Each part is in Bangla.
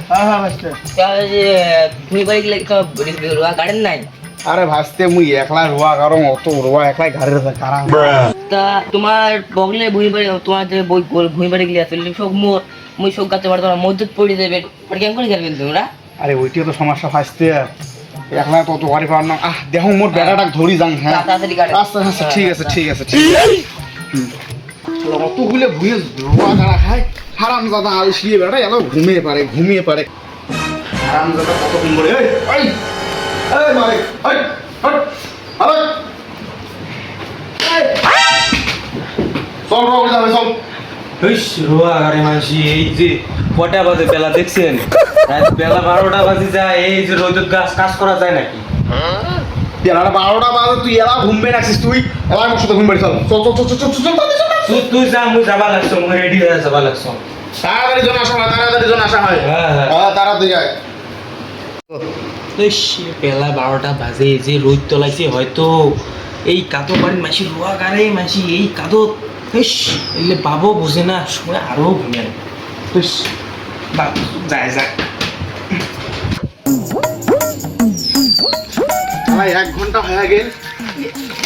হ্যাঁ ভাসতে ভুঁই বাড়ি গেলে রোয়া গাড়েন নাই আরে ভাসতে মুই একলা রোয়া কারণ অত রোয়া একলাই ঘাড়ের কারণ তা তোমার বগলে ভুঁই বাড়ি তোমার যে ভুঁই বাড়ি গেলে আসলে সব মুই সব গাছে বাড়ি তোমার মজুত পড়ে যাবে কেমন করে খেলবেন তোমরা আরে ওইটিও তো সমস্যা ভাসতে একলা তো অত গাড়ি পার না দেখো মোর বেটাটাক ধরি যাং হ্যাঁ তাড়াতাড়ি গাড়ি আচ্ছা আচ্ছা ঠিক আছে ঠিক আছে ঠিক আছে অতগুলো ভুঁয়ে রোয়া গাড়া খায় হারাম দাদা আলসিয়ে বেটা এলো ঘুমিয়ে পারে হারাম দাদা কতক্ষণ করে এই মারে চল রোয়া যাবে চল রোয়া গাড়ি মানসি এই যে কটা বাজে বেলা দেখছেন বেলা 12টা বাজে যায় এই যে রোদের গাছ কাজ করা যায় নাকি বেলাটা 12টা বাজে তুই এলা ঘুমবে রাখছিস তুই এলা আমার সাথে ঘুমবে চল চল চল চল চল চল তুই যা মুই যাবা লাগছো মুই রেডি হয়ে যাবা লাগছো তাড়াতাড়ি জন আসা হয় হ্যাঁ তাড়াতাড়ি যায় বেলা 12টা বাজে যে রোদ তোলাইছে হয়তো এই কাদো বাড়ির মাসি রোয়া গাড়ে মাসি এই কাদো এলে বাবু বুঝে না সময় আরো ঘুমিয়ে যায় ভাই 1 ঘন্টা হয়ে গেল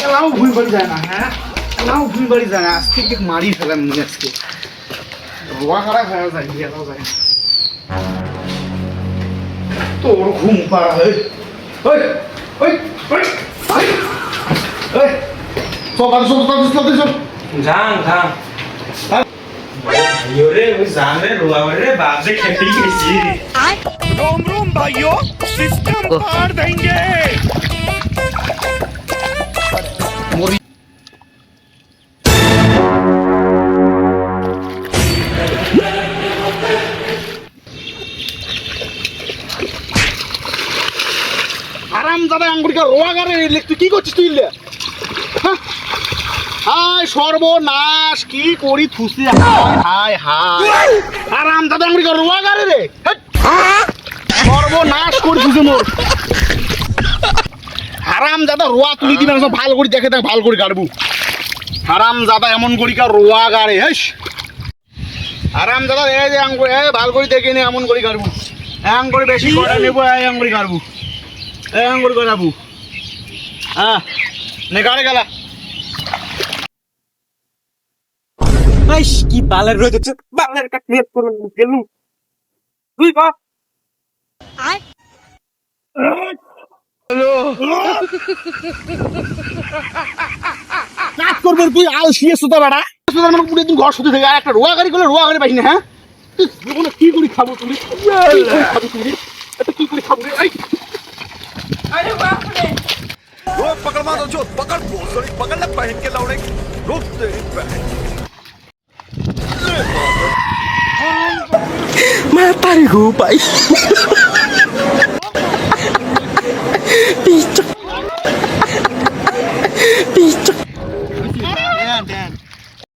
এলাও ভুল বাড়ি যায় না হ্যাঁ এলাও ভুল বাড়ি যায় না আজকে ঠিক মারি ফেলাম নি আজকে রোয়া খারাপ হয়ে যায় এলাও যায় তোর ঘুম পাড়া ওই ওই ওই ওই ওই চল যান রে ওই জান রে রোয়া রে বাজে খেতে গেছি रोम रोम भाइयों सिस्टम फाड़ देंगे আরাম দাদা আঙ্গুরিকা রোয়া গারে তুই কি করছিস তুই হায় সর্বনাশ কি করি থুসি হায় হায় আরাম দাদা আঙ্গুরিকা রোয়া গারে রে সর্বনাশ করি থুসি মোর হারাম দাদা রোয়া তুলি দিবে না ভাল করে দেখে দেখ ভাল করে গাড়বু হারাম দাদা এমন করিকা রোয়া গারে হেস আরাম দাদা এই যে আঙ্গুরি ভাল করে দেখে নে এমন করে গাড়বু আঙ্গুরি বেশি করে নেবো এই আঙ্গুরি গাড়বু এই আঙ্গুরি গাড়বু হ্যাঁ নে গাড়ে গেলা কি বালের রোদ হচ্ছে বালের কাট নিয়ে করুন গেলু তুই বা কাজ করবে তুই আলসিয়ে সুতা বেড়া সুতার মানে পুরো দিন ঘর শুতে থেকে একটা রোয়া গাড়ি করলে রোয়া গাড়ি পাইনি হ্যাঁ জীবনে কি করে খাবো তুমি কি করে খাবো রে আরে বাপ রে वो पकड़ मारो जो पकड़ बोल पकड़ ना पहन के लौड़े रुक तेरी बहन mata gue, Pak.